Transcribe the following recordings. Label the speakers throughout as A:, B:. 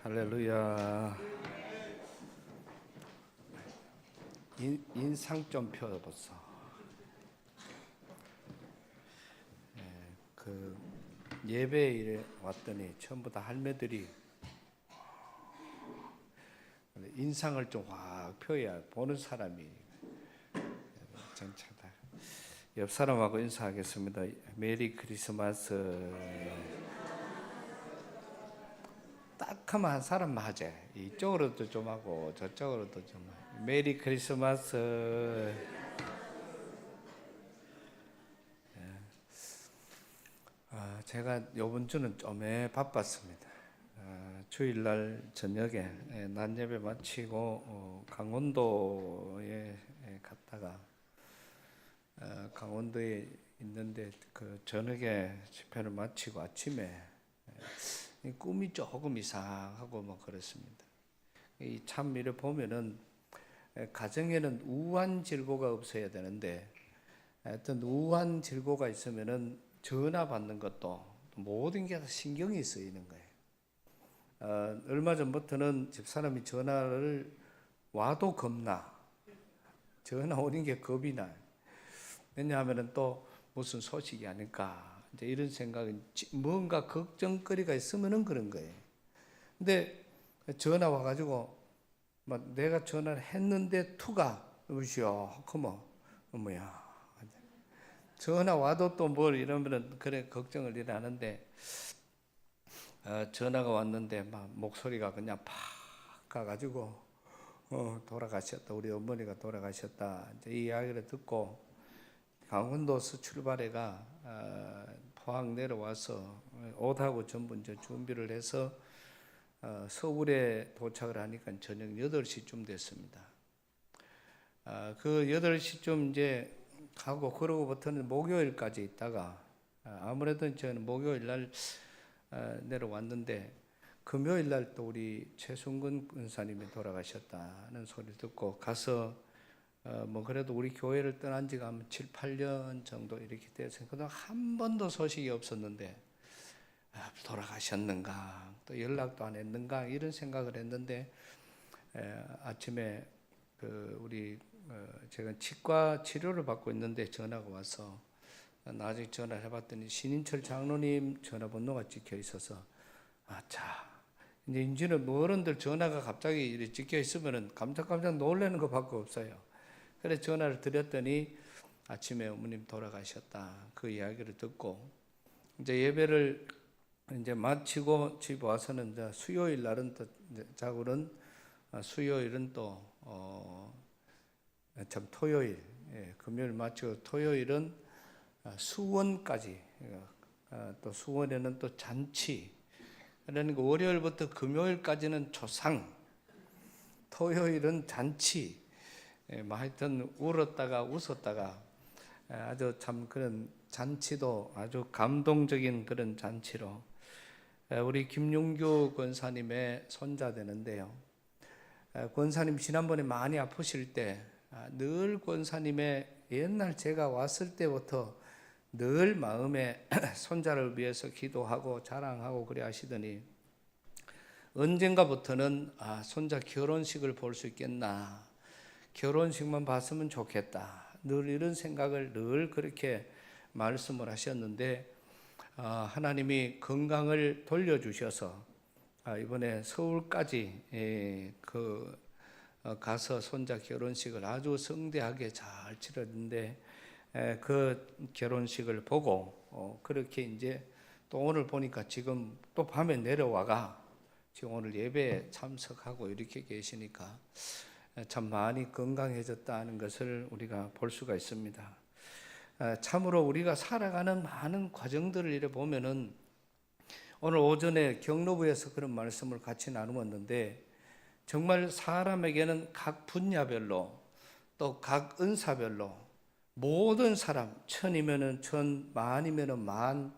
A: 할렐루야. 인상 좀 펴보소. 그 예배에 왔더니 전부 다 할매들이 인상을 좀 확 펴야 보는 사람이 정차다. 옆 사람하고 인사하겠습니다. 메리 크리스마스. 딱 하면 한 사람만 하지. 이쪽으로도 좀 하고 저쪽으로도 좀 하고. 메리 크리스마스. 제가 이번 주는 좀 바빴습니다. 주일날 저녁에 낮 예배 마치고 강원도에 갔다가 강원도에 있는데 그 저녁에 집회를 마치고 아침에 꿈이 조금 이상하고 뭐 그렇습니다. 참 이래 보면은 가정에는 우한 질고가 없어야 되는데 하여튼 우한 질고가 있으면은 전화 받는 것도 모든 게 다 신경이 쓰이는 거예요. 얼마 전부터는 집사람이 전화를 와도 겁나. 전화 오는 게 겁이 나요. 왜냐하면은 또 무슨 소식이 아닐까. 이제 이런 생각은 뭔가 걱정거리가 있으면은 그런 거예요. 근데 전화 와가지고 막 내가 전화를 했는데 투가 무시요. 그러면 뭐야. 전화 와도 또 뭘 이러면은 그래 걱정을 일하는데 전화가 왔는데 막 목소리가 그냥 팍 가가지고 돌아가셨다. 우리 어머니가 돌아가셨다. 이제 이 이야기를 듣고 강원도에서 출발해가 포항 내려와서 옷하고 전부 이제 준비를 해서 서울에 도착을 하니까 저녁 8시쯤 됐습니다. 그 8시쯤 이제 가고 그러고부터는 목요일까지 있다가 아무래도 저는 목요일 날 내려왔는데 금요일 날 또 우리 최순근 권사님이 돌아가셨다는 소리를 듣고 가서 뭐 그래도 우리 교회를 떠난 지가 한 7, 8년 정도 이렇게 돼서 그동안 한 번도 소식이 없었는데 돌아가셨는가 또 연락도 안 했는가 이런 생각을 했는데 아침에 그 우리 제가 치과 치료를 받고 있는데 전화가 와서 나중에 전화를 해봤더니 신인철 장로님 전화번호가 찍혀 있어서 이제는 어른들 전화가 갑자기 이렇게 찍혀 있으면은 깜짝 놀라는 것밖에 없어요. 그래서 전화를 드렸더니 아침에 어머님 돌아가셨다 그 이야기를 듣고 이제 예배를 이제 마치고 집 와서는 이제 수요일 날은 또 자고는 수요일은 또 토요일 금요일 마치고 토요일은 수원까지 또 수원에는 또 잔치 그러니까 월요일부터 금요일까지는 초상 토요일은 잔치 하여튼 울었다가 웃었다가 아주 참 그런 잔치도 아주 감동적인 그런 잔치로 우리 김용규 권사님의 손자 되는데요. 권사님 지난번에 많이 아프실 때 늘 권사님의 옛날 제가 왔을 때부터 늘 마음에 손자를 위해서 기도하고 자랑하고 그래 하시더니 언젠가부터는 손자 결혼식을 볼 수 있겠나 결혼식만 봤으면 좋겠다 늘 이런 생각을 늘 그렇게 말씀을 하셨는데 하나님이 건강을 돌려주셔서 이번에 서울까지 가서 손자 결혼식을 아주 성대하게 잘 치렀는데 그 결혼식을 보고 그렇게 이제 또 오늘 보니까 지금 또 밤에 내려와가 지금 오늘 예배에 참석하고 이렇게 계시니까 참 많이 건강해졌다는 것을 우리가 볼 수가 있습니다. 참으로 우리가 살아가는 많은 과정들을 이래 보면은 오늘 오전에 경로부에서 그런 말씀을 같이 나누었는데 정말 사람에게는 각 분야별로 또 각 은사별로 모든 사람 천이면은 천, 만이면은 만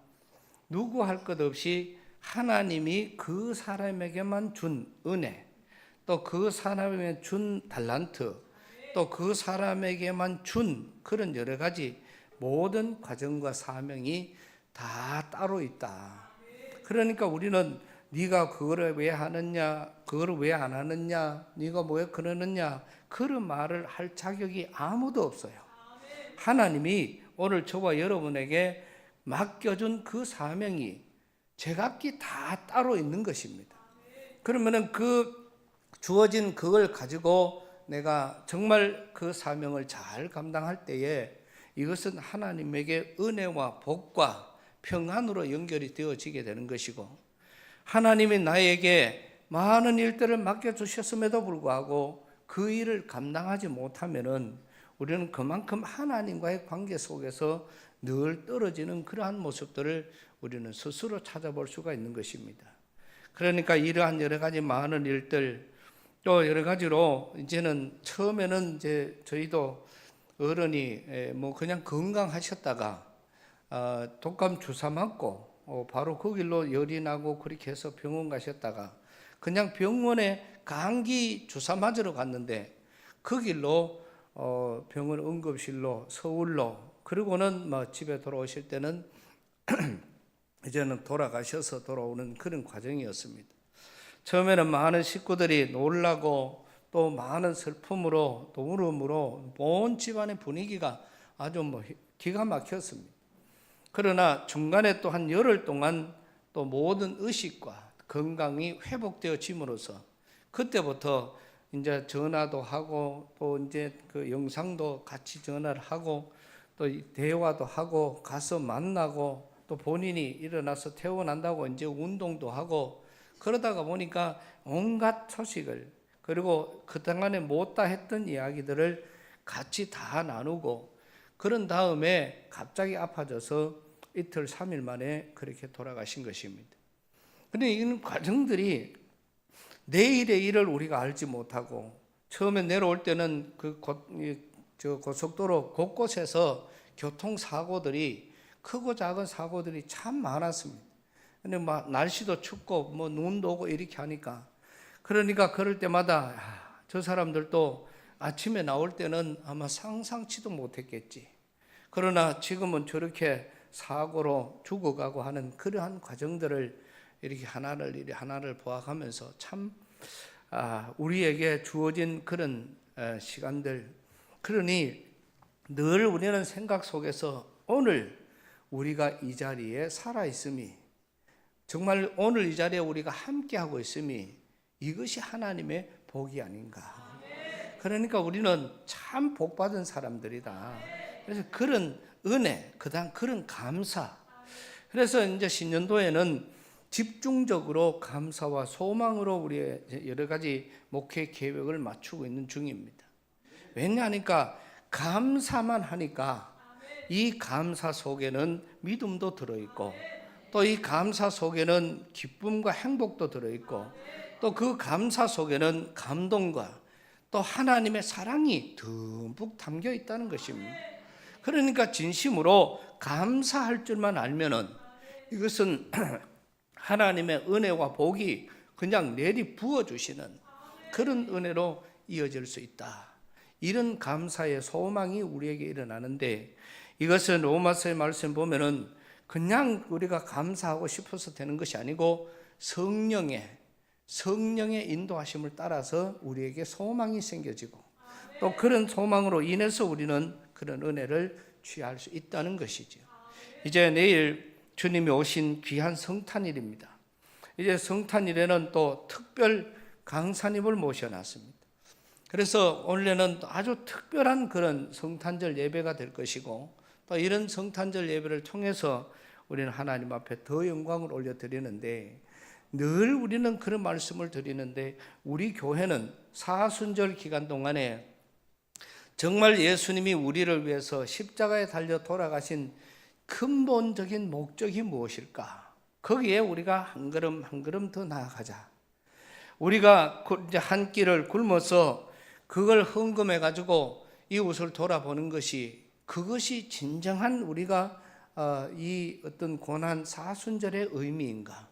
A: 누구 할 것 없이 하나님이 그 사람에게만 준 은혜 또 그 사람에게 준 달란트 또 그 사람에게만 준 그런 여러 가지 모든 과정과 사명이 다 따로 있다. 그러니까 우리는 네가 그거를 왜 하느냐, 그거를 왜 안 하느냐, 네가 왜 그러느냐, 그런 말을 할 자격이 아무도 없어요. 하나님이 오늘 저와 여러분에게 맡겨준 그 사명이 제각기 다 따로 있는 것입니다. 그러면은 그 주어진 그걸 가지고 내가 정말 그 사명을 잘 감당할 때에 이것은 하나님에게 은혜와 복과 평안으로 연결이 되어지게 되는 것이고, 하나님이 나에게 많은 일들을 맡겨주셨음에도 불구하고 그 일을 감당하지 못하면은 우리는 그만큼 하나님과의 관계 속에서 늘 떨어지는 그러한 모습들을 우리는 스스로 찾아볼 수가 있는 것입니다. 그러니까 이러한 여러 가지 많은 일들, 또 여러 가지로 이제는 처음에는 이제 저희도 어른이 뭐 그냥 건강하셨다가 독감 주사 맞고 바로 그 길로 열이 나고 그렇게 해서 병원 가셨다가 그냥 병원에 감기 주사 맞으러 갔는데 그 길로 병원 응급실로 서울로, 그리고는 뭐 집에 돌아오실 때는 이제는 돌아가셔서 돌아오는 그런 과정이었습니다. 처음에는 많은 식구들이 놀라고 또 많은 슬픔으로 또 울음으로 온 집안의 분위기가 아주 뭐 기가 막혔습니다. 그러나 중간에 또 한 열흘 동안 또 모든 의식과 건강이 회복되어짐으로써 그때부터 이제 전화도 하고 또 이제 그 영상도 같이 전화를 하고 또 대화도 하고 가서 만나고 또 본인이 일어나서 퇴원한다고 이제 운동도 하고 그러다가 보니까 온갖 소식을, 그리고 그동안에 못다 했던 이야기들을 같이 다 나누고 그런 다음에 갑자기 아파져서 이틀 3일 만에 그렇게 돌아가신 것입니다. 그런데 이런 과정들이 내일의 일을 우리가 알지 못하고 처음에 내려올 때는 그 고속도로 곳곳에서 교통사고들이 크고 작은 사고들이 참 많았습니다. 근데 막 날씨도 춥고 뭐 눈도 오고 이렇게 하니까, 그러니까 그럴 때마다 저 사람들도 아침에 나올 때는 아마 상상치도 못했겠지. 그러나 지금은 저렇게 사고로 죽어가고 하는 그러한 과정들을 이렇게 하나를 보아가면서 참 우리에게 주어진 그런 시간들, 그러니 늘 우리는 생각 속에서 오늘 우리가 이 자리에 살아있음이, 정말 오늘 이 자리에 우리가 함께하고 있음이 이것이 하나님의 복이 아닌가. 그러니까 우리는 참 복받은 사람들이다. 그래서 그런 은혜, 그다음 그런 감사. 그래서 이제 신년도에는 집중적으로 감사와 소망으로 우리의 여러 가지 목회 계획을 맞추고 있는 중입니다. 왜냐하니까 감사만 하니까 이 감사 속에는 믿음도 들어있고 또 이 감사 속에는 기쁨과 행복도 들어있고 또 그 감사 속에는 감동과 또 하나님의 사랑이 듬뿍 담겨 있다는 것입니다. 그러니까 진심으로 감사할 줄만 알면은 이것은 하나님의 은혜와 복이 그냥 내리 부어주시는 그런 은혜로 이어질 수 있다. 이런 감사의 소망이 우리에게 일어나는데, 이것은 로마서의 말씀 보면은 그냥 우리가 감사하고 싶어서 되는 것이 아니고 성령의 인도하심을 따라서 우리에게 소망이 생겨지고 또 그런 소망으로 인해서 우리는 그런 은혜를 취할 수 있다는 것이죠. 이제 내일 주님이 오신 귀한 성탄일입니다. 이제 성탄일에는 또 특별 강사님을 모셔놨습니다. 그래서 원래는 아주 특별한 그런 성탄절 예배가 될 것이고 또 이런 성탄절 예배를 통해서 우리는 하나님 앞에 더 영광을 올려드리는데, 늘 우리는 그런 말씀을 드리는데 우리 교회는 사순절 기간 동안에 정말 예수님이 우리를 위해서 십자가에 달려 돌아가신 근본적인 목적이 무엇일까? 거기에 우리가 한 걸음 한 걸음 더 나아가자. 우리가 이제 한 끼를 굶어서 그걸 헌금해 가지고 이웃을 돌아보는 것이, 그것이 진정한 우리가 이 어떤 고난 사순절의 의미인가?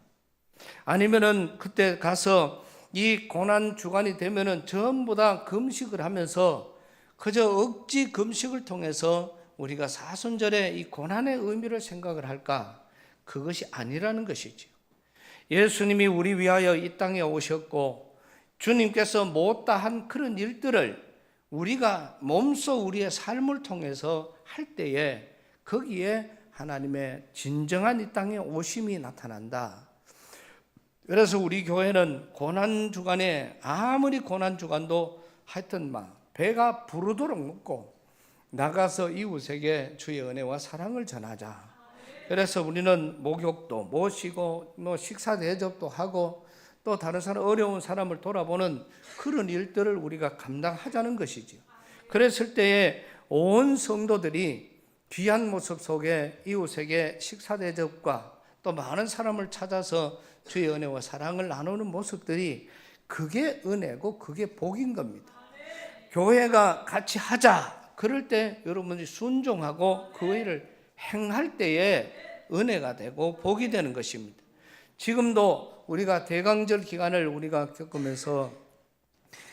A: 아니면은 그때 가서 이 고난 주간이 되면은 전부 다 금식을 하면서 그저 억지 금식을 통해서 우리가 사순절의 이 고난의 의미를 생각을 할까? 그것이 아니라는 것이죠. 예수님이 우리 위하여 이 땅에 오셨고 주님께서 못다한 그런 일들을 우리가 몸소 우리의 삶을 통해서 할 때에 거기에 하나님의 진정한 이 땅에 오심이 나타난다. 그래서 우리 교회는 고난주간에 아무리 고난주간도 하여튼 배가 부르도록 먹고 나가서 이웃에게 주의 은혜와 사랑을 전하자. 그래서 우리는 목욕도 모시고 식사 대접도 하고 또 다른 사람 어려운 사람을 돌아보는 그런 일들을 우리가 감당하자는 것이죠. 그랬을 때에 온 성도들이 귀한 모습 속에 이웃에게 식사 대접과 또 많은 사람을 찾아서 주의 은혜와 사랑을 나누는 모습들이 그게 은혜고 그게 복인 겁니다. 교회가 같이 하자. 그럴 때 여러분들이 순종하고 그 일을 행할 때에 은혜가 되고 복이 되는 것입니다. 지금도 우리가 대강절 기간을 우리가 겪으면서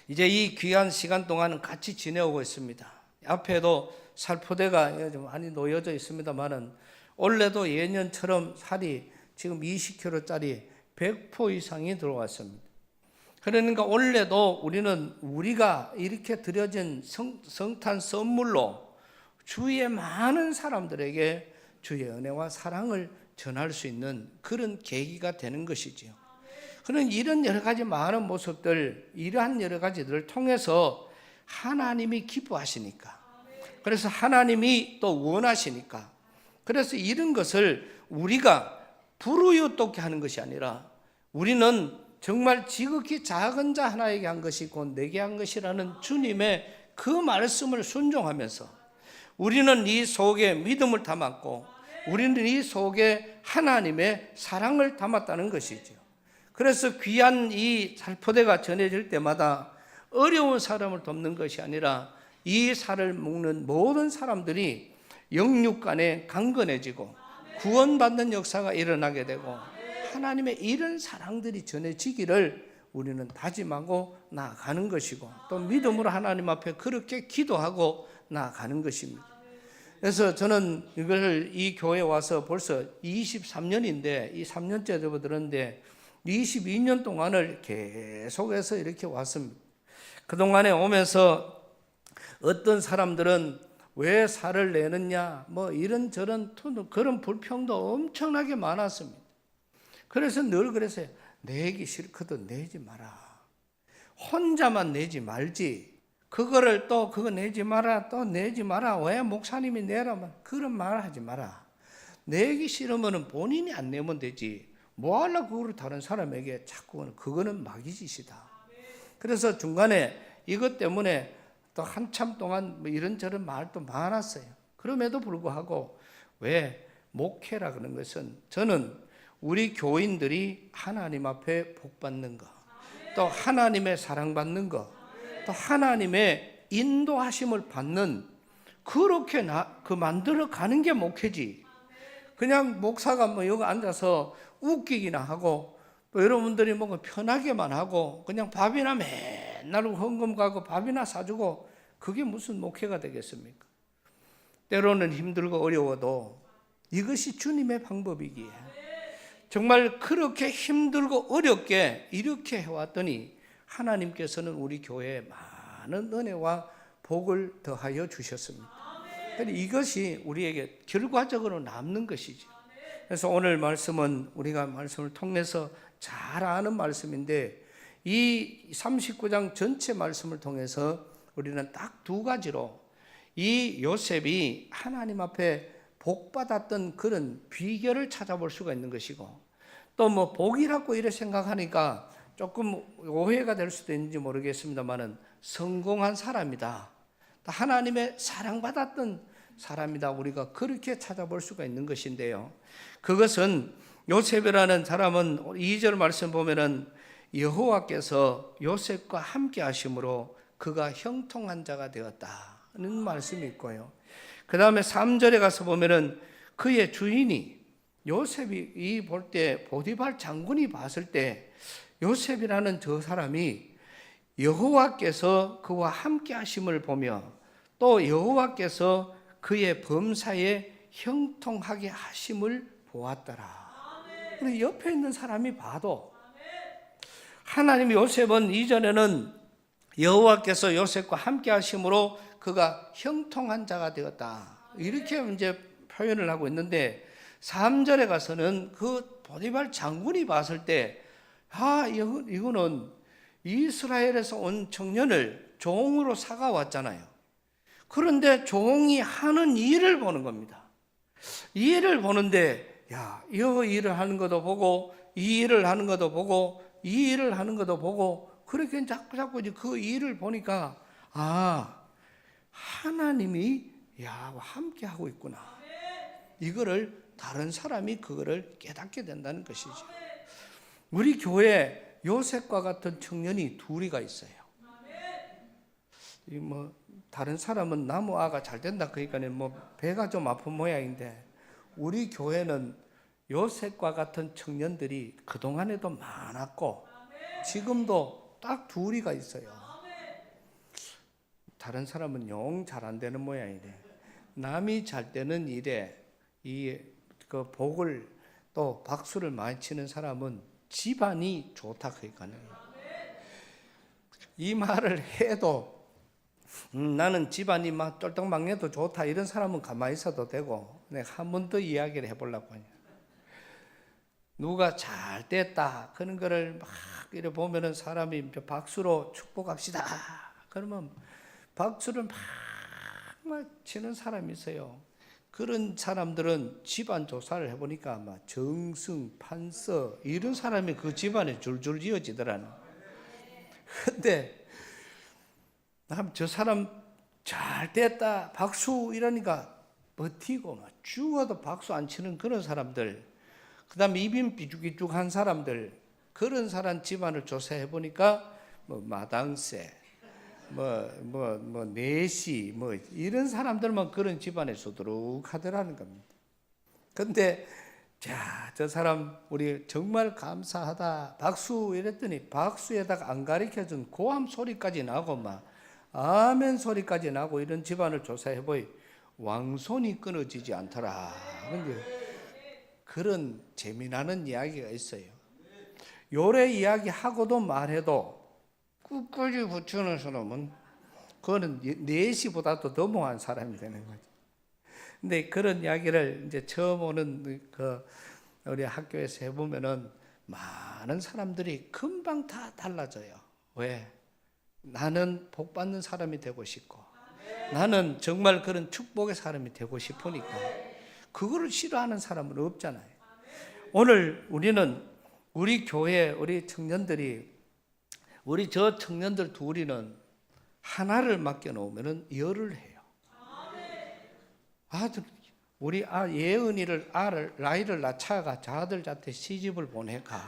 A: 이제 이 귀한 시간 동안은 같이 지내오고 있습니다. 앞에도 살포대가 많이 놓여져 있습니다만은 올해도 예년처럼 살이 지금 20kg짜리 100포 이상이 들어왔습니다. 그러니까 올해도 우리가 이렇게 드려진 성탄 선물로 주위의 많은 사람들에게 주의 은혜와 사랑을 전할 수 있는 그런 계기가 되는 것이지요. 그런 이런 여러 가지 많은 모습들, 이러한 여러 가지들을 통해서 하나님이 기뻐하시니까, 그래서 하나님이 또 원하시니까, 그래서 이런 것을 우리가 불우이웃돕게 하는 것이 아니라 우리는 정말 지극히 작은 자 하나에게 한 것이 곧 내게 한 것이라는 주님의 그 말씀을 순종하면서 우리는 이 속에 믿음을 담았고 우리는 이 속에 하나님의 사랑을 담았다는 것이죠. 그래서 귀한 이 살포대가 전해질 때마다 어려운 사람을 돕는 것이 아니라 이 살을 먹는 모든 사람들이 영육간에 강건해지고 구원받는 역사가 일어나게 되고 하나님의 이런 사랑들이 전해지기를 우리는 다짐하고 나아가는 것이고 또 믿음으로 하나님 앞에 그렇게 기도하고 나아가는 것입니다. 그래서 저는 이걸 이 교회에 와서 벌써 23년인데 이 3년째 접어들었는데 22년 동안을 계속해서 이렇게 왔습니다. 그동안에 오면서 어떤 사람들은 왜 살을 내느냐 이런저런 그런 불평도 엄청나게 많았습니다. 그래서 늘 그랬어요. 내기 싫거든 내지 마라. 혼자만 내지 말지. 그거를 또 그거 내지 마라 또 내지 마라. 왜 목사님이 내라면 그런 말 하지 마라. 내기 싫으면 본인이 안 내면 되지. 뭐 하려고 그걸 다른 사람에게 자꾸 그거는 마귀짓이다. 그래서 중간에 이것 때문에 또 한참 동안 이런저런 말도 많았어요. 그럼에도 불구하고 왜 목회라 그런 것은 저는 우리 교인들이 하나님 앞에 복받는 것, 또 하나님의 사랑받는 것, 또 하나님의 인도하심을 받는 그렇게 만들어 가는 게 목회지. 그냥 목사가 여기 앉아서 웃기기나 하고 또 여러분들이 편하게만 하고 그냥 밥이나 맨날 헌금 가고 밥이나 사주고 그게 무슨 목회가 되겠습니까? 때로는 힘들고 어려워도 이것이 주님의 방법이기에 정말 그렇게 힘들고 어렵게 이렇게 해왔더니 하나님께서는 우리 교회에 많은 은혜와 복을 더하여 주셨습니다. 이것이 우리에게 결과적으로 남는 것이죠. 그래서 오늘 말씀은 우리가 말씀을 통해서 잘 아는 말씀인데 이 39장 전체 말씀을 통해서 우리는 딱 두 가지로 이 요셉이 하나님 앞에 복받았던 그런 비결을 찾아볼 수가 있는 것이고 또 복이라고 이렇게 생각하니까 조금 오해가 될 수도 있는지 모르겠습니다만은 성공한 사람이다. 하나님의 사랑받았던 사람이다. 우리가 그렇게 찾아볼 수가 있는 것인데요. 그것은 요셉이라는 사람은 2절 말씀 보면은 여호와께서 요셉과 함께 하심으로 그가 형통한 자가 되었다는 말씀이 있고요. 그 다음에 3절에 가서 보면은 그의 주인이 요셉이 볼 때 보디발 장군이 봤을 때 요셉이라는 저 사람이 여호와께서 그와 함께 하심을 보며 또 여호와께서 그의 범사에 형통하게 하심을 보았더라. 우리 옆에 있는 사람이 봐도 하나님이 요셉은 이전에는 여호와께서 요셉과 함께 하심으로 그가 형통한 자가 되었다. 이렇게 이제 표현을 하고 있는데 3절에 가서는 그 보디발 장군이 봤을 때 이거는 이스라엘에서 온 청년을 종으로 사가왔잖아요. 그런데 종이 하는 일을 보는 겁니다. 이 일을 보는데 이 일을 하는 것도 보고 이 일을 하는 것도 보고 이 일을 하는 것도 보고 그렇게 자꾸 이제 그 일을 보니까 하나님이 함께 하고 있구나. 이거를 다른 사람이 그거를 깨닫게 된다는 것이죠. 우리 교회 요셉과 같은 청년이 둘이가 있어요. 다른 사람은 나무아가 잘 된다 그러니까 배가 좀 아픈 모양인데 우리 교회는 요셉과 같은 청년들이 그동안에도 많았고 지금도 딱 둘이가 있어요. 다른 사람은 영 잘 안 되는 모양이래. 남이 잘 되는 일에 그 복을 또 박수를 많이 치는 사람은 집안이 좋다 그러니까요. 이 말을 해도 나는 집안이 막 똘똘망해도 좋다 이런 사람은 가만히 있어도 되고 내가 한 번 더 이야기를 해보려고 하냐. 누가 잘 됐다 그런 거를 막 이래 보면은 사람이 박수로 축복합시다 그러면 박수를 막 치는 사람이 있어요. 그런 사람들은 집안 조사를 해보니까 아마 정승, 판서 이런 사람이 그 집안에 줄줄 지어지더라는. 근데 저 사람 잘 됐다 박수 이러니까 버티고 막 죽어도 박수 안 치는 그런 사람들, 그 다음에 입이 삐죽삐죽한 사람들, 그런 사람 집안을 조사해 보니까 마당새, 내시, 이런 사람들만 그런 집안에 수두룩하더라는 겁니다. 근데, 저 사람, 우리 정말 감사하다. 박수 이랬더니, 박수에다가 안 가르쳐준 고함 소리까지 나고, 아멘 소리까지 나고, 이런 집안을 조사해 보니, 왕손이 끊어지지 않더라. 근데 그런 재미나는 이야기가 있어요. 요래 이야기하고도 말해도, 끝까지 붙이는 사람은 그거는 4시보다도 너무한 사람이 되는 거죠. 근데 그런 이야기를 이제 처음 오는 우리 학교에서 해보면은 많은 사람들이 금방 다 달라져요. 왜? 나는 복 받는 사람이 되고 싶고, 나는 정말 그런 축복의 사람이 되고 싶으니까 그거를 싫어하는 사람은 없잖아요. 오늘 우리는 우리 교회, 우리 청년들이 우리 저 청년들 둘이는 하나를 맡겨놓으면 열을 해요. 우리 예은이를 나이를 낳자가 자들한테 시집을 보내가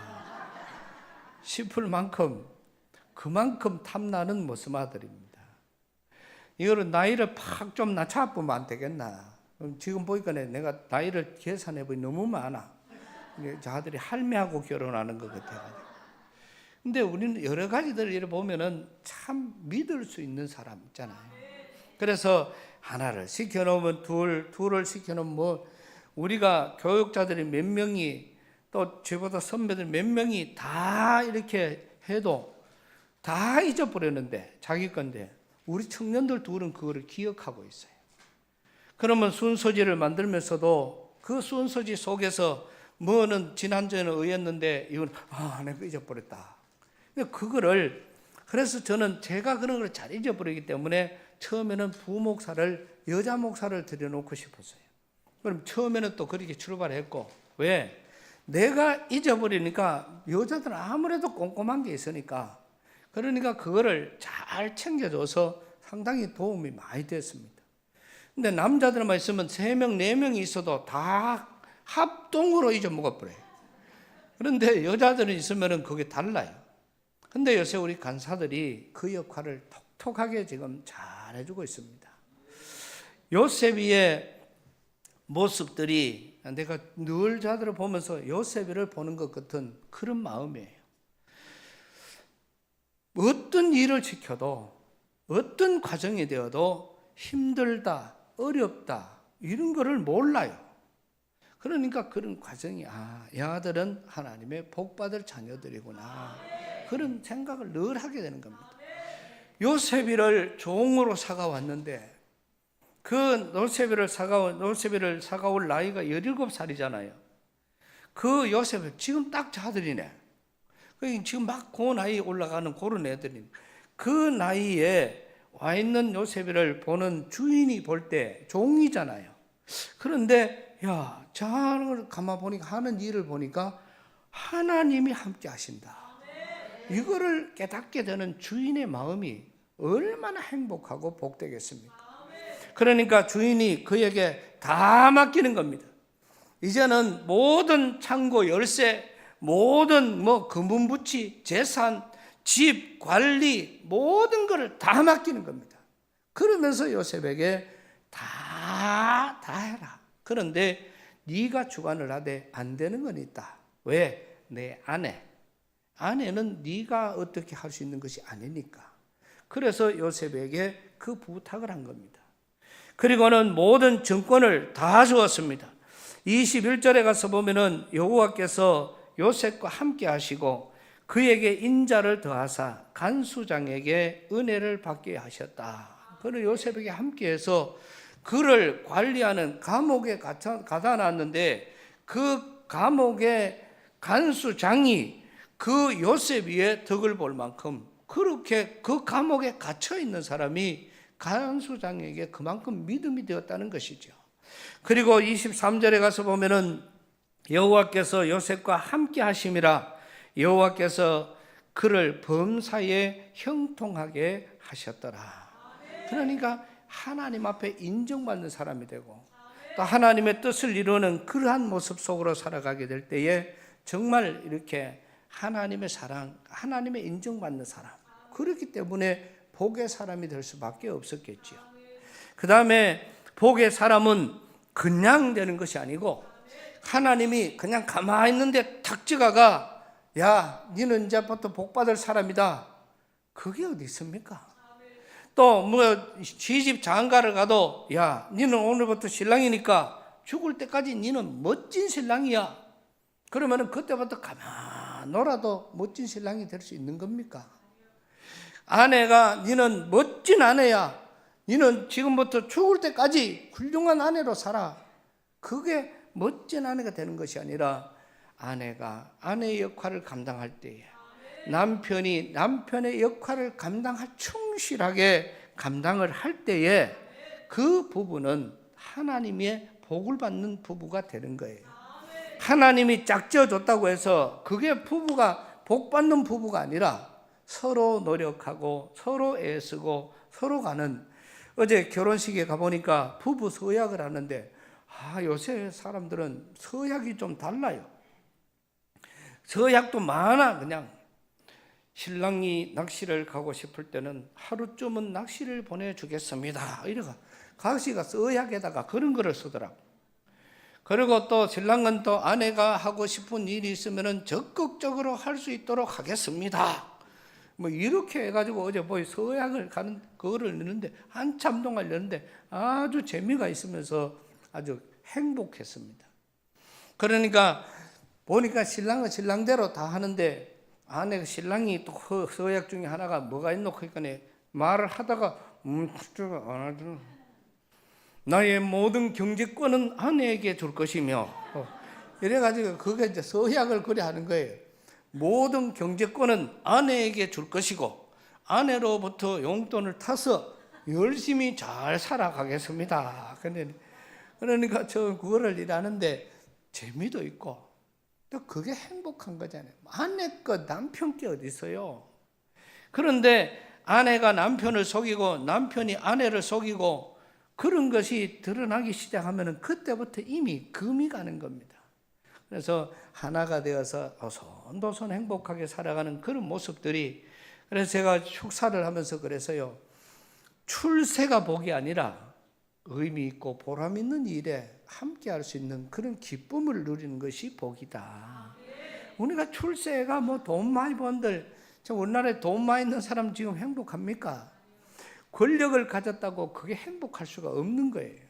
A: 싶을 만큼 그만큼 탐나는 모습 아들입니다. 이거를 나이를 팍 좀 낮춰보면 안 되겠나. 지금 보니까 내가 나이를 계산해보니 너무 많아. 자들이 할매하고 결혼하는 것 같아요. 근데 우리는 여러 가지들을 이렇게 보면은 참 믿을 수 있는 사람 있잖아요. 그래서 하나를 시켜놓으면 둘을 시켜놓으면 우리가 교육자들이 몇 명이 또 저보다 선배들 몇 명이 다 이렇게 해도 다 잊어버렸는데 자기 건데 우리 청년들 둘은 그거를 기억하고 있어요. 그러면 순서지를 만들면서도 그 순서지 속에서 뭐는 지난주에는 의였는데 이건 내가 잊어버렸다. 그래서 저는 제가 그런 걸 잘 잊어버리기 때문에 처음에는 부목사를, 여자 목사를 들여놓고 싶었어요. 그럼 처음에는 또 그렇게 출발했고, 왜? 내가 잊어버리니까 여자들은 아무래도 꼼꼼한 게 있으니까, 그러니까 그거를 잘 챙겨줘서 상당히 도움이 많이 됐습니다. 근데 남자들만 있으면 3명, 4명이 있어도 다 합동으로 잊어먹어버려요. 그런데 여자들은 있으면 그게 달라요. 근데 요새 우리 간사들이 그 역할을 톡톡하게 지금 잘 해주고 있습니다. 요셉의 모습들이 내가 늘 자들을 보면서 요셉을 보는 것 같은 그런 마음이에요. 어떤 일을 지켜도 어떤 과정이 되어도 힘들다, 어렵다 이런 거를 몰라요. 그러니까 그런 과정이 이 아들은 하나님의 복받을 자녀들이구나. 그런 생각을 늘 하게 되는 겁니다. 요셉이를 종으로 사가왔는데 그 요셉이를 사가올 나이가 17살이잖아요. 그 요셉을 지금 딱 자들이네. 지금 막 그 나이 올라가는 그런 애들이 그 나이에 와 있는 요셉이를 보는 주인이 볼 때 종이잖아요. 그런데 저를 가만 보니까 하는 일을 보니까 하나님이 함께 하신다. 이거를 깨닫게 되는 주인의 마음이 얼마나 행복하고 복되겠습니까? 그러니까 주인이 그에게 다 맡기는 겁니다. 이제는 모든 창고 열쇠, 모든 금은부치, 재산, 집, 관리 모든 것을 다 맡기는 겁니다. 그러면서 요셉에게 다 해라. 그런데 네가 주관을 하되 안 되는 건 있다. 왜? 내 아내는 네가 어떻게 할 수 있는 것이 아니니까. 그래서 요셉에게 그 부탁을 한 겁니다. 그리고는 모든 정권을 다 주었습니다. 21절에 가서 보면은 여호와께서 요셉과 함께 하시고 그에게 인자를 더하사 간수장에게 은혜를 받게 하셨다. 그는 요셉에게 함께해서 그를 관리하는 감옥에 가다 놨는데 그 감옥의 간수장이 그 요셉 위에 덕을 볼 만큼 그렇게 그 감옥에 갇혀 있는 사람이 간수장에게 그만큼 믿음이 되었다는 것이죠. 그리고 23절에 가서 보면은 여호와께서 요셉과 함께 하심이라 여호와께서 그를 범사에 형통하게 하셨더라. 그러니까 하나님 앞에 인정받는 사람이 되고 또 하나님의 뜻을 이루는 그러한 모습 속으로 살아가게 될 때에 정말 이렇게 하나님의 사랑, 하나님의 인정받는 사람, 그렇기 때문에 복의 사람이 될 수밖에 없었겠지요. 그 다음에 복의 사람은 그냥 되는 것이 아니고 하나님이 그냥 가만히 있는데 탁 찍어가 너는 이제부터 복받을 사람이다. 그게 어디 있습니까? 또 시집 장가를 가도 너는 오늘부터 신랑이니까 죽을 때까지 너는 멋진 신랑이야. 그러면은 그때부터 가만 놀아도 멋진 신랑이 될 수 있는 겁니까? 아내가 너는 멋진 아내야. 너는 지금부터 죽을 때까지 훌륭한 아내로 살아. 그게 멋진 아내가 되는 것이 아니라 아내가 아내의 역할을 감당할 때에 남편이 남편의 역할을 충실하게 감당을 할 때에 그 부부는 하나님의 복을 받는 부부가 되는 거예요. 하나님이 짝지어줬다고 해서 그게 부부가 복 받는 부부가 아니라 서로 노력하고 서로 애쓰고 서로 가는. 어제 결혼식에 가보니까 부부 서약을 하는데 요새 사람들은 서약이 좀 달라요. 서약도 많아. 그냥 신랑이 낚시를 가고 싶을 때는 하루쯤은 낚시를 보내주겠습니다. 이래가 각시가 서약에다가 그런 거를 쓰더라고. 그리고 또 신랑은 또 아내가 하고 싶은 일이 있으면 적극적으로 할 수 있도록 하겠습니다. 이렇게 해가지고 어제 서약을 가는 그거를 넣는데 한참 동안 넣는데 아주 재미가 있으면서 아주 행복했습니다. 그러니까 보니까 신랑은 신랑대로 다 하는데 아내가 신랑이 또 서약 중에 하나가 뭐가 있노? 그러니까 말을 하다가 나의 모든 경제권은 아내에게 줄 것이며 이래가지고 그게 이제 서약을 그래 하는 거예요. 모든 경제권은 아내에게 줄 것이고 아내로부터 용돈을 타서 열심히 잘 살아가겠습니다. 그러니까 저 그거를 일하는데 재미도 있고 또 그게 행복한 거잖아요. 아내 것 남편 게 어디 있어요? 그런데 아내가 남편을 속이고 남편이 아내를 속이고 그런 것이 드러나기 시작하면 그때부터 이미 금이 가는 겁니다. 그래서 하나가 되어서 오손도손 행복하게 살아가는 그런 모습들이, 그래서 제가 축사를 하면서 그래서요, 출세가 복이 아니라 의미 있고 보람 있는 일에 함께 할 수 있는 그런 기쁨을 누리는 것이 복이다. 우리가 출세가 돈 많이 번들, 우리나라에 돈 많이 있는 사람 지금 행복합니까? 권력을 가졌다고 그게 행복할 수가 없는 거예요.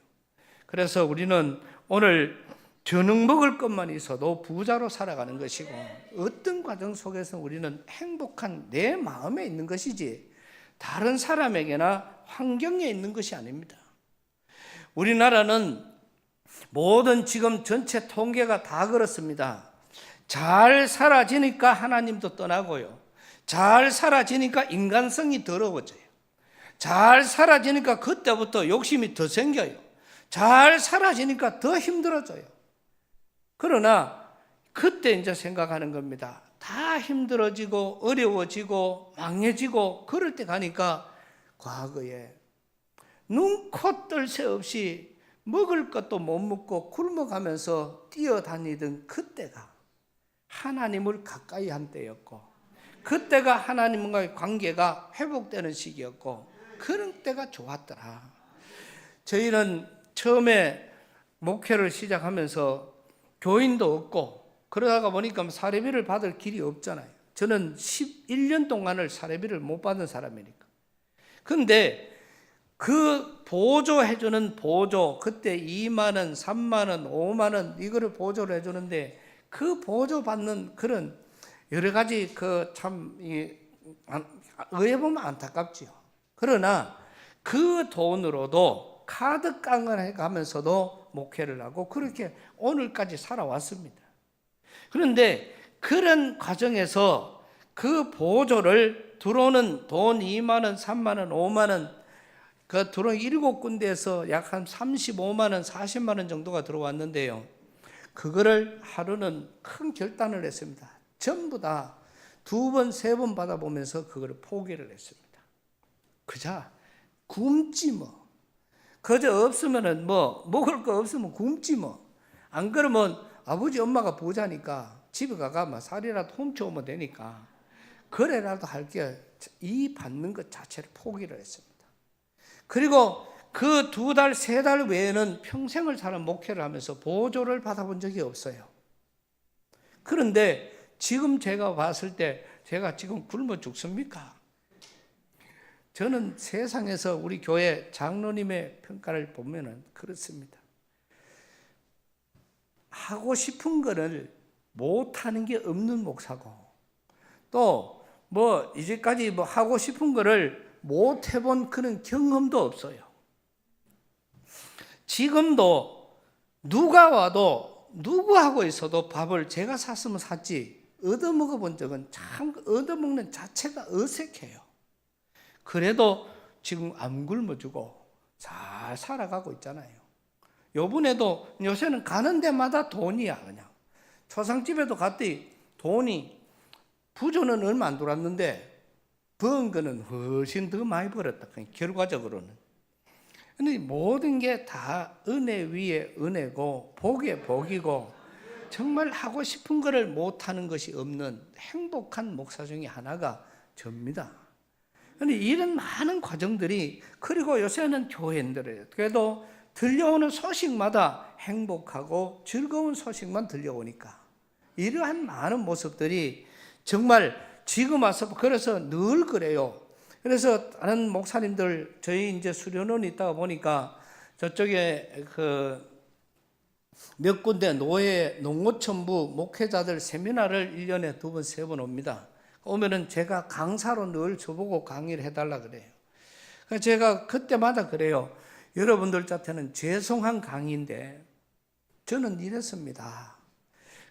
A: 그래서 우리는 오늘 저녁 먹을 것만 있어도 부자로 살아가는 것이고, 어떤 과정 속에서 우리는 행복한 내 마음에 있는 것이지 다른 사람에게나 환경에 있는 것이 아닙니다. 우리나라는 모든 지금 전체 통계가 다 그렇습니다. 잘 살아지니까 하나님도 떠나고요, 잘 살아지니까 인간성이 더러워져요, 잘 살아지니까 그때부터 욕심이 더 생겨요, 잘 살아지니까 더 힘들어져요. 그러나 그때 이제 생각하는 겁니다. 다 힘들어지고 어려워지고 망해지고 그럴 때 가니까 과거에 눈코 뜰 새 없이 먹을 것도 못 먹고 굶어가면서 뛰어다니던 그때가 하나님을 가까이 한 때였고, 그때가 하나님과의 관계가 회복되는 시기였고, 그런 때가 좋았더라. 저희는 처음에 목회를 시작하면서 교인도 없고 그러다가 보니까 사례비를 받을 길이 없잖아요. 저는 11년 동안을 사례비를 못 받은 사람이니까. 그런데 그 보조해주는 보조, 그때 2만 원, 3만 원, 5만 원 이거를 보조를 해주는데, 그 보조받는 그런 여러 가지 의해 보면 안타깝지요. 그러나 그 돈으로도 카드깡을 해가면서도 목회를 하고 그렇게 오늘까지 살아왔습니다. 그런데 그런 과정에서 그 보조를 들어오는 돈 2만 원, 3만 원, 5만 원, 그 들어온 7군데에서 약 한 35만 원, 40만 원 정도가 들어왔는데요, 그거를 하루는 큰 결단을 했습니다. 전부 다 2번, 3번 받아보면서 그거를 포기를 했습니다. 그자 굶지 뭐, 그저 없으면은 뭐 먹을 거 없으면 굶지 뭐, 안 그러면 아버지 엄마가 부자니까 집에 가가 살이라도 훔쳐오면 되니까 그래라도 할게, 이 받는 것 자체를 포기를 했습니다. 그리고 그 2달, 3달 외에는 평생을 사는 목회를 하면서 보조를 받아본 적이 없어요. 그런데 지금 제가 봤을 때 제가 지금 굶어 죽습니까? 저는 세상에서 우리 교회 장로님의 평가를 보면은 그렇습니다. 하고 싶은 거를 못하는 게 없는 목사고, 또 뭐 이제까지 뭐 하고 싶은 거를 못 해본 그런 경험도 없어요. 지금도 누가 와도 누구하고 있어도 밥을 제가 샀으면 샀지 얻어먹어 본 적은, 참 얻어먹는 자체가 어색해요. 그래도 지금 안 굶어주고 잘 살아가고 있잖아요. 요번에도 요새는 가는 데마다 돈이야. 그냥 초상집에도 갔더니 돈이, 부조는 얼마 안 들어왔는데 번 거는 훨씬 더 많이 벌었다. 결과적으로는. 근데 모든 게 다 은혜 위에 은혜고 복에 복이고, 정말 하고 싶은 거를 못하는 것이 없는 행복한 목사 중에 하나가 접니다. 그런데 이런 많은 과정들이, 그리고 요새는 교회인들이에요. 그래도 들려오는 소식마다 행복하고 즐거운 소식만 들려오니까 이러한 많은 모습들이 정말 지금 와서, 그래서 늘 그래요. 그래서 다른 목사님들, 저희 이제 수련원이 있다가 보니까 저쪽에 몇 군데 노예, 농어촌부 목회자들 세미나를 1년에 2번, 3번 옵니다. 오면은 제가 강사로 늘 저보고 강의를 해달라 그래요. 그래서 제가 그때마다 그래요. 여러분들 자체는 죄송한 강의인데 저는 이랬습니다.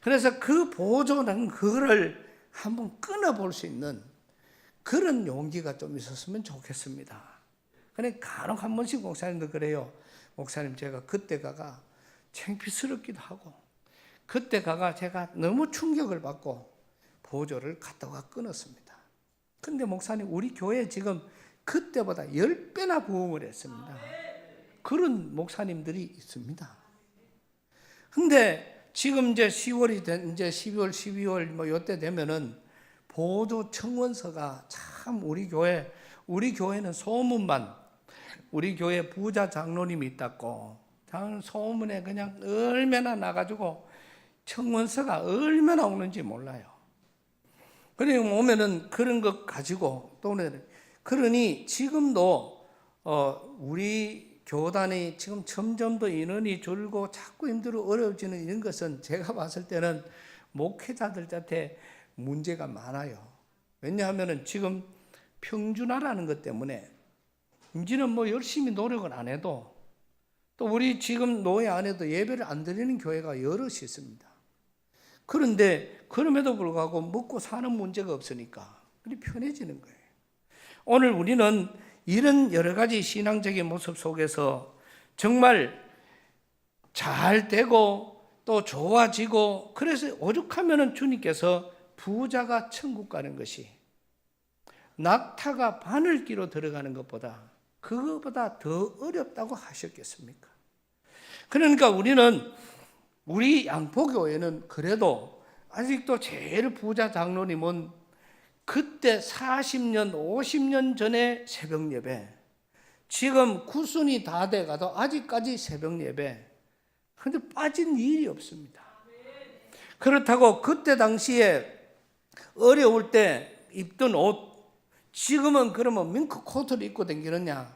A: 그래서 그 보조는 그거를 한번 끊어볼 수 있는 그런 용기가 좀 있었으면 좋겠습니다. 근데 간혹 한 번씩 목사님도 그래요. 목사님, 제가 그때 가가 창피스럽기도 하고, 그때 가가 제가 너무 충격을 받고 보조를 갖다가 끊었습니다. 근데 목사님, 우리 교회 지금 그때보다 10배나 부흥을 했습니다. 그런 목사님들이 있습니다. 근데 지금 이제 10월이 된, 이제 12월, 12월 뭐 요때 되면은 보조 청원서가 참 우리 교회는 소문만, 우리 교회 부자 장로님이 있다고 소문에 그냥 얼마나 나가지고 청원서가 얼마나 오는지 몰라요. 그리고 오면은 그런 것 가지고 또, 그러니 지금도 우리 교단이 지금 점점 더 인원이 줄고 자꾸 힘들어 어려워지는 이런 것은 제가 봤을 때는 목회자들한테 문제가 많아요. 왜냐하면 지금 평준화라는 것 때문에 이제는 뭐 열심히 노력을 안 해도 또 우리 지금 노예 안에도 예배를 안 드리는 교회가 여럿이 있습니다. 그런데 그럼에도 불구하고 먹고 사는 문제가 없으니까 그리 편해지는 거예요. 오늘 우리는 이런 여러 가지 신앙적인 모습 속에서 정말 잘 되고 또 좋아지고 그래서 오죽하면 주님께서 부자가 천국 가는 것이 낙타가 바늘기로 들어가는 것보다 그거보다 더 어렵다고 하셨겠습니까? 그러니까 우리 양포교회는 그래도 아직도 제일 부자 장로님은 그때 40년, 50년 전에 새벽 예배, 지금 구순이 다 돼가도 아직까지 새벽 예배, 그런데 빠진 일이 없습니다. 그렇다고 그때 당시에 어려울 때 입던 옷, 지금은 그러면 밍크 코트를 입고 다니느냐?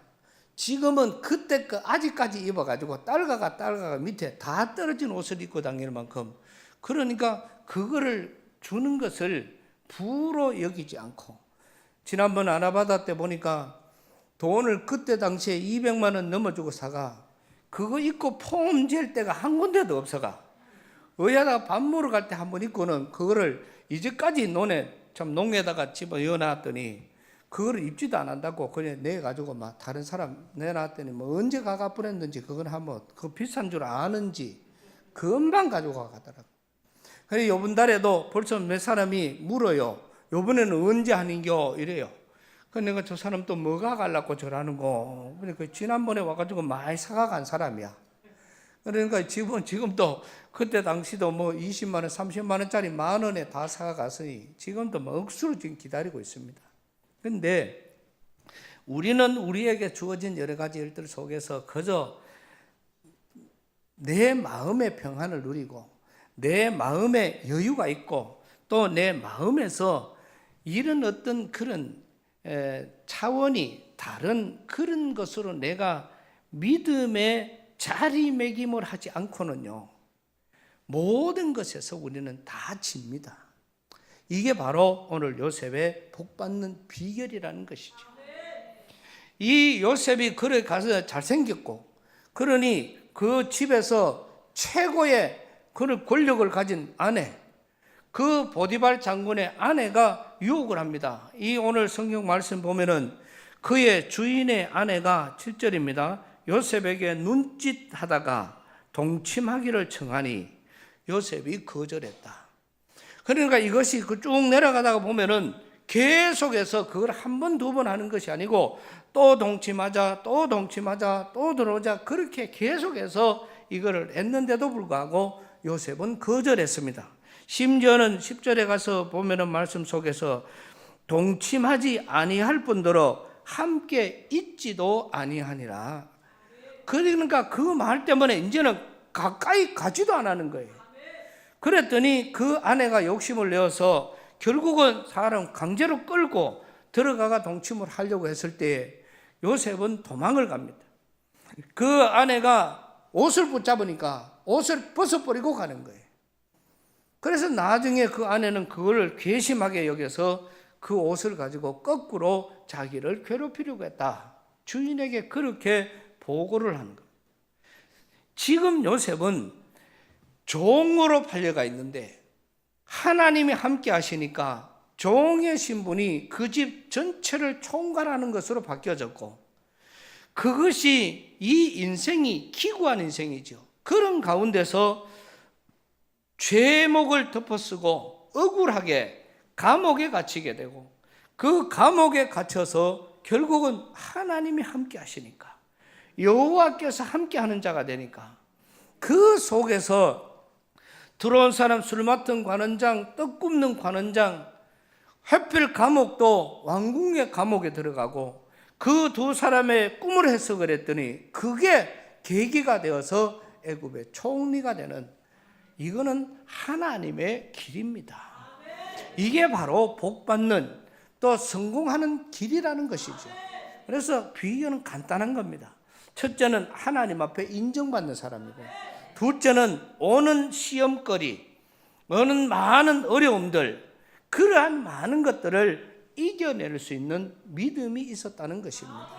A: 지금은 그때 아직까지 입어가지고 딸가가 밑에 다 떨어진 옷을 입고 다니는 만큼, 그러니까 그거를 주는 것을 부로 여기지 않고, 지난번 아나바다 때 보니까 돈을 그때 당시에 200만 원 넘어주고 사가 그거 입고 폼 잴 데가 한 군데도 없어가 의하다가 밥 먹으러 갈 때 한번 입고는 그거를 이제까지 농에다가 집어 넣어놨더니 그거를 입지도 안 한다고 그냥 내가지고 막 다른 사람 내놨더니 뭐 언제 가가 보냈는지 그건 한번 그 비싼 줄 아는지 금방 가지고 가더라고. 그래서 요번 달에도 벌써 몇 사람이 물어요. 요번에는 언제 하는겨 이래요. 그래서 내가 저 사람 또 뭐가 갈라고 저라는 거. 그러니까 지난번에 와가지고 많이 사가 간 사람이야. 그러니까 지금도 그때 당시도 뭐 20만 원, 30만 원짜리 10,000원에 다 사가 갔으니 지금도 뭐 억수로 지금 기다리고 있습니다. 그런데 우리는 우리에게 주어진 여러 가지 일들 속에서 그저 내 마음의 평안을 누리고 내 마음에 여유가 있고 또 내 마음에서 이런 어떤 그런 차원이 다른 그런 것으로 내가 믿음의 자리매김을 하지 않고는요, 모든 것에서 우리는 다 집니다. 이게 바로 오늘 요셉의 복받는 비결이라는 것이죠. 이 요셉이 그래 가서 잘생겼고, 그러니 그 집에서 최고의 그 권력을 가진 아내, 그 보디발 장군의 아내가 유혹을 합니다. 이 오늘 성경 말씀 보면은 그의 주인의 아내가 7절입니다. 요셉에게 눈짓하다가 동침하기를 청하니 요셉이 거절했다. 그러니까 이것이 쭉 내려가다가 보면은 계속해서 그걸 한 번, 두 번 하는 것이 아니고 또 동침하자, 또 동침하자, 또 들어오자 그렇게 계속해서 이거를 했는데도 불구하고 요셉은 거절했습니다. 심지어는 10절에 가서 보면은 말씀 속에서 동침하지 아니할 뿐더러 함께 있지도 아니하니라. 그러니까 그 말 때문에 이제는 가까이 가지도 안 하는 거예요. 그랬더니 그 아내가 욕심을 내어서 결국은 사람 강제로 끌고 들어가가 동침을 하려고 했을 때 요셉은 도망을 갑니다. 그 아내가 옷을 붙잡으니까 옷을 벗어버리고 가는 거예요. 그래서 나중에 그 아내는 그걸 괘씸하게 여겨서 그 옷을 가지고 거꾸로 자기를 괴롭히려고 했다. 주인에게 그렇게 보고를 하는 겁니다. 지금 요셉은 종으로 팔려가 있는데 하나님이 함께 하시니까 종의 신분이 그 집 전체를 총괄하는 것으로 바뀌어졌고, 그것이 이 인생이 기구한 인생이죠. 그런 가운데서 죄목을 덮어쓰고 억울하게 감옥에 갇히게 되고, 그 감옥에 갇혀서 결국은 하나님이 함께 하시니까, 여호와께서 함께 하는 자가 되니까 그 속에서 들어온 사람 술 맡은 관원장, 떡 굽는 관원장, 하필 감옥도 왕궁의 감옥에 들어가고 그 두 사람의 꿈을 해석을 했더니 그게 계기가 되어서 애굽의 총리가 되는, 이거는 하나님의 길입니다. 이게 바로 복받는 또 성공하는 길이라는 것이죠. 그래서 비유는 간단한 겁니다. 첫째는 하나님 앞에 인정받는 사람이고, 둘째는 오는 시험거리, 오는 많은 어려움들, 그러한 많은 것들을 이겨낼 수 있는 믿음이 있었다는 것입니다.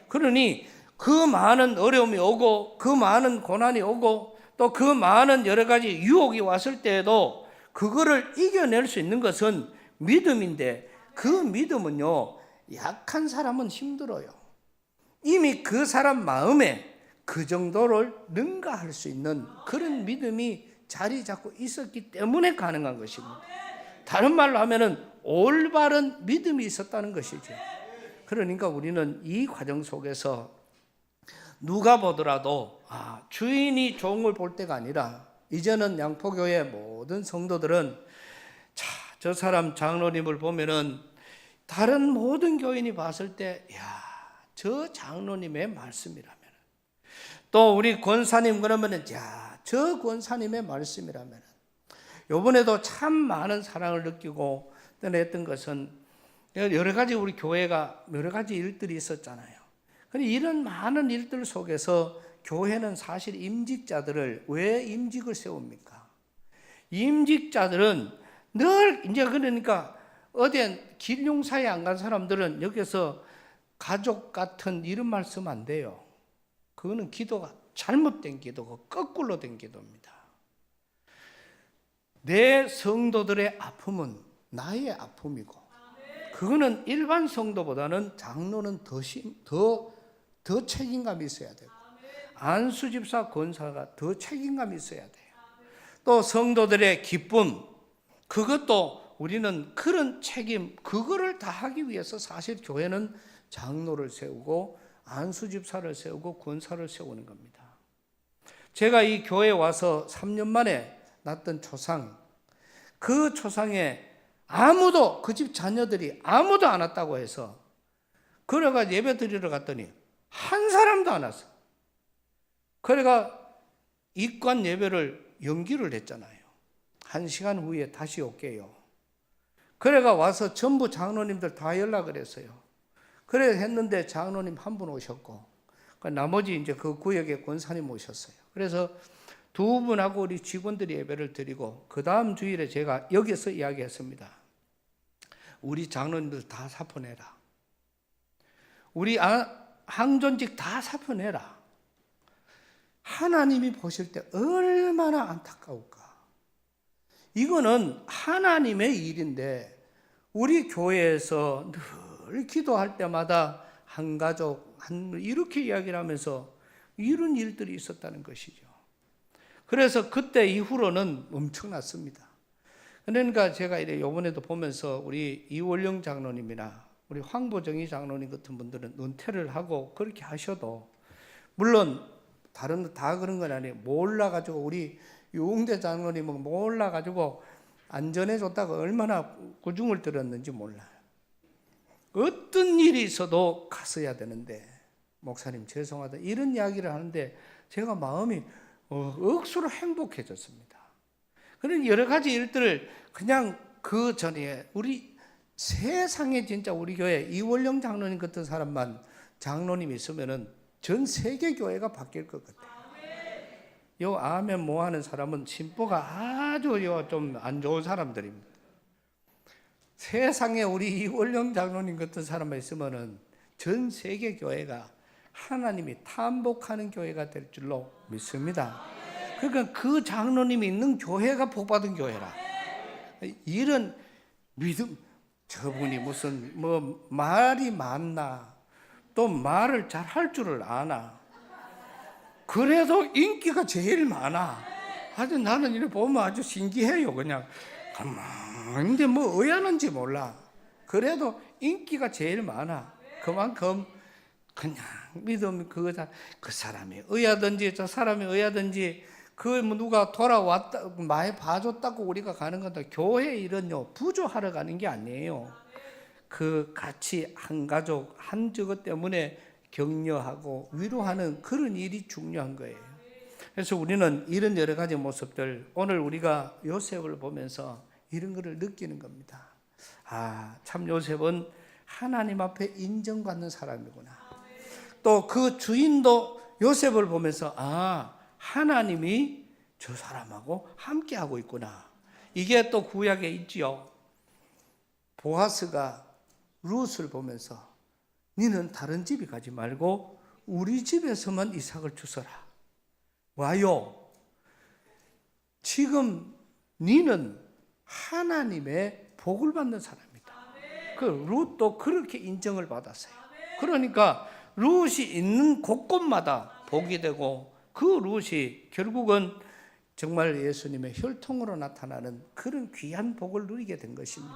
A: 그러니 그 많은 어려움이 오고, 그 많은 고난이 오고, 또 그 많은 여러 가지 유혹이 왔을 때에도 그거를 이겨낼 수 있는 것은 믿음인데, 그 믿음은요, 약한 사람은 힘들어요. 이미 그 사람 마음에 그 정도를 능가할 수 있는 그런 믿음이 자리 잡고 있었기 때문에 가능한 것입니다. 다른 말로 하면은 올바른 믿음이 있었다는 것이죠. 그러니까 우리는 이 과정 속에서 누가 보더라도 주인이 종을 볼 때가 아니라, 이제는 양포교회 모든 성도들은 저 사람 장로님을 보면은 다른 모든 교인이 봤을 때 저 장로님의 말씀이라면, 또 우리 권사님 그러면은 저 권사님의 말씀이라면, 요번에도 참 많은 사랑을 느끼고 떠냈던 것은 여러 가지 우리 교회가 여러 가지 일들이 있었잖아요. 그런데 이런 많은 일들 속에서 교회는 사실 임직자들을 왜 임직을 세웁니까? 임직자들은 늘 이제 그러니까 어디 길흉사에 안 간 사람들은 여기서 가족 같은 이런 말씀 안 돼요. 그거는 기도가 잘못된 기도고 거꾸로 된 기도입니다. 내 성도들의 아픔은 나의 아픔이고, 그거는 일반 성도보다는 장로는 더 책임감이 있어야 되고, 안수 집사 권사가 더 책임감이 있어야 돼요. 또 성도들의 기쁨, 그것도 우리는 그런 책임, 그거를 다 하기 위해서 사실 교회는 장로를 세우고 안수 집사를 세우고 권사를 세우는 겁니다. 제가 이 교회에 와서 3년 만에 낳던 초상, 그 초상에 아무도, 그 집 자녀들이 아무도 안 왔다고 해서 그래가 예배 드리러 갔더니 한 사람도 안 왔어. 그래가 입관 예배를 연기를 했잖아요. 1시간 후에 다시 올게요. 그래가 와서 전부 장로님들 다 연락을 했어요. 그래 했는데 장로님 한 분 오셨고, 나머지 이제 그 구역에 권사님 오셨어요. 그래서 두 분하고 우리 직원들이 예배를 드리고, 그 다음 주일에 제가 여기서 이야기했습니다. 우리 장로님들 다 사표내라. 우리 항존직 다 사표내라. 하나님이 보실 때 얼마나 안타까울까. 이거는 하나님의 일인데, 우리 교회에서 늘 기도할 때마다 한 가족, 이렇게 이야기를 하면서 이런 일들이 있었다는 것이죠. 그래서 그때 이후로는 엄청났습니다. 그러니까 제가 이번에도 보면서 우리 이월영 장로님이나 우리 황보정희 장로님 같은 분들은 은퇴를 하고 그렇게 하셔도, 물론 다른 다 그런 건 아니에요. 몰라가지고 우리 유웅대 장로님은 몰라가지고 안전해줬다고 얼마나 구중을 들었는지 몰라요. 어떤 일이 있어도 갔어야 되는데, 목사님 죄송하다 이런 이야기를 하는데 제가 마음이 억수로 행복해졌습니다. 그런 여러 가지 일들을 그냥 그 전에 우리 세상에 진짜 우리 교회 이월영 장로님 같은 사람만 장로님이 있으면은 전 세계 교회가 바뀔 것 같아요. 요 아멘 뭐 하는 사람은 심보가 아주 좀 안 좋은 사람들입니다. 세상에 우리 이월영 장로님 같은 사람만 있으면은 전 세계 교회가 하나님이 탐복하는 교회가 될 줄로 믿습니다. 그러니까 그 장로님이 있는 교회가 복받은 교회라. 이런 믿음, 저분이 무슨 말이 많나, 또 말을 잘 할 줄을 아나, 그래도 인기가 제일 많아. 아주 나는 이렇게 보면 아주 신기해요. 그냥 근데 의아는지 몰라. 그래도 인기가 제일 많아. 그만큼 그냥 믿음 그거다. 그 사람이 의하든지 저 사람이 의하든지 누가 돌아왔다 많이 봐줬다고 우리가 가는 건데, 교회 일은요 부조하러 가는 게 아니에요. 그 같이 한 가족 한 저것 때문에 격려하고 위로하는 그런 일이 중요한 거예요. 그래서 우리는 이런 여러 가지 모습들, 오늘 우리가 요셉을 보면서 이런 것을 느끼는 겁니다. 참 요셉은 하나님 앞에 인정받는 사람이구나. 또 그 주인도 요셉을 보면서 하나님이 저 사람하고 함께하고 있구나. 이게 또 구약에 있지요. 보아스가 룻을 보면서 니는 다른 집에 가지 말고 우리 집에서만 이삭을 주서라. 와요. 지금 니는 하나님의 복을 받는 사람이다. 그 룻도 그렇게 인정을 받았어요. 그러니까 룻이 있는 곳곳마다 복이 되고 그 룻이 결국은 정말 예수님의 혈통으로 나타나는 그런 귀한 복을 누리게 된 것입니다.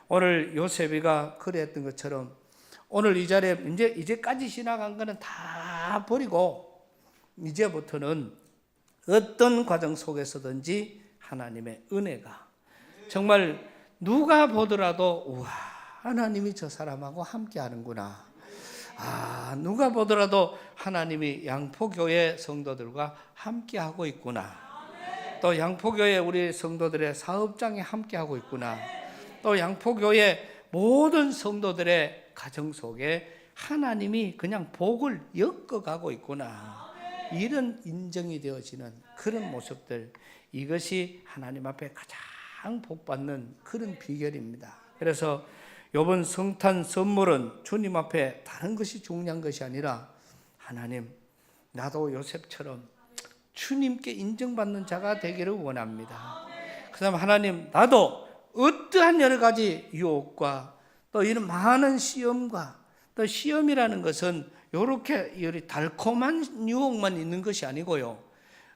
A: 오늘 요셉이가 그랬던 것처럼 오늘 이 자리에 이제까지 지나간 거는 다 버리고 이제부터는 어떤 과정 속에서든지 하나님의 은혜가 정말 누가 보더라도 우와, 하나님이 저 사람하고 함께 하는구나. 누가 보더라도 하나님이 양포교회 성도들과 함께 하고 있구나. 또 양포교회 우리 성도들의 사업장에 함께 하고 있구나. 또 양포교회 모든 성도들의 가정 속에 하나님이 그냥 복을 엮어가고 있구나. 이런 인정이 되어지는 그런 모습들, 이것이 하나님 앞에 가장 복받는 그런 비결입니다. 그래서 이번 성탄 선물은 주님 앞에 다른 것이 중요한 것이 아니라 하나님, 나도 요셉처럼 주님께 인정받는 자가 되기를 원합니다. 그 다음에 하나님, 나도 어떠한 여러 가지 유혹과 또 이런 많은 시험과 또 시험이라는 것은 이렇게 달콤한 유혹만 있는 것이 아니고요.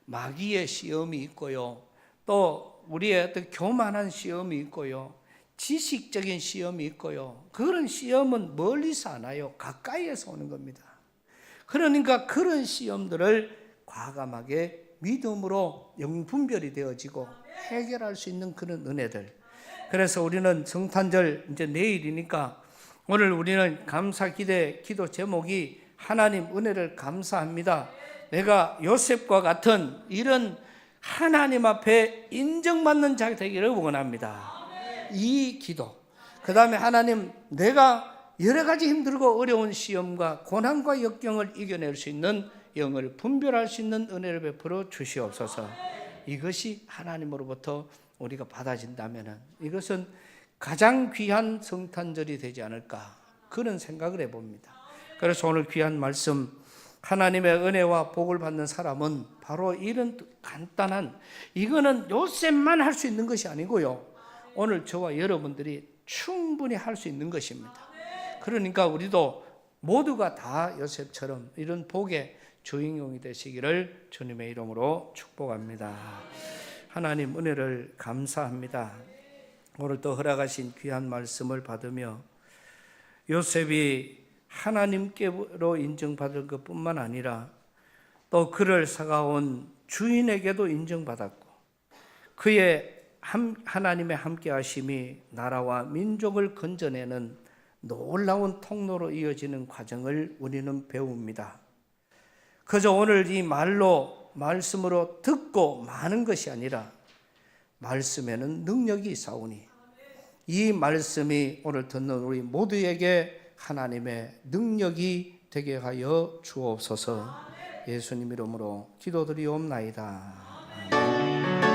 A: 마귀의 시험이 있고요. 또 우리의 어떤 교만한 시험이 있고요. 지식적인 시험이 있고요. 그런 시험은 멀리서 안 와요. 가까이에서 오는 겁니다. 그러니까 그런 시험들을 과감하게 믿음으로 영분별이 되어지고 해결할 수 있는 그런 은혜들. 그래서 우리는 성탄절 이제 내일이니까 오늘 우리는 감사 기도 제목이 하나님 은혜를 감사합니다. 내가 요셉과 같은 이런 하나님 앞에 인정받는 자 되기를 원합니다. 이 기도. 그 다음에 하나님, 내가 여러 가지 힘들고 어려운 시험과 고난과 역경을 이겨낼 수 있는 영을 분별할 수 있는 은혜를 베풀어 주시옵소서. 이것이 하나님으로부터 우리가 받아진다면 이것은 가장 귀한 성탄절이 되지 않을까, 그런 생각을 해봅니다. 그래서 오늘 귀한 말씀, 하나님의 은혜와 복을 받는 사람은 바로 이런 간단한, 이거는 요셉만 할 수 있는 것이 아니고요, 오늘 저와 여러분들이 충분히 할 수 있는 것입니다. 그러니까 우리도 모두가 다 요셉처럼 이런 복의 주인공이 되시기를 주님의 이름으로 축복합니다. 하나님 은혜를 감사합니다. 오늘 또 허락하신 귀한 말씀을 받으며 요셉이 하나님께로 인정받을 것뿐만 아니라 또 그를 사가온 주인에게도 인정받았고 그의 하나님의 함께하심이 나라와 민족을 건져내는 놀라운 통로로 이어지는 과정을 우리는 배웁니다. 그저 오늘 이 말씀으로 듣고 마는 것이 아니라 말씀에는 능력이 있사오니 이 말씀이 오늘 듣는 우리 모두에게 하나님의 능력이 되게 하여 주옵소서. 예수님 이름으로 기도드리옵나이다.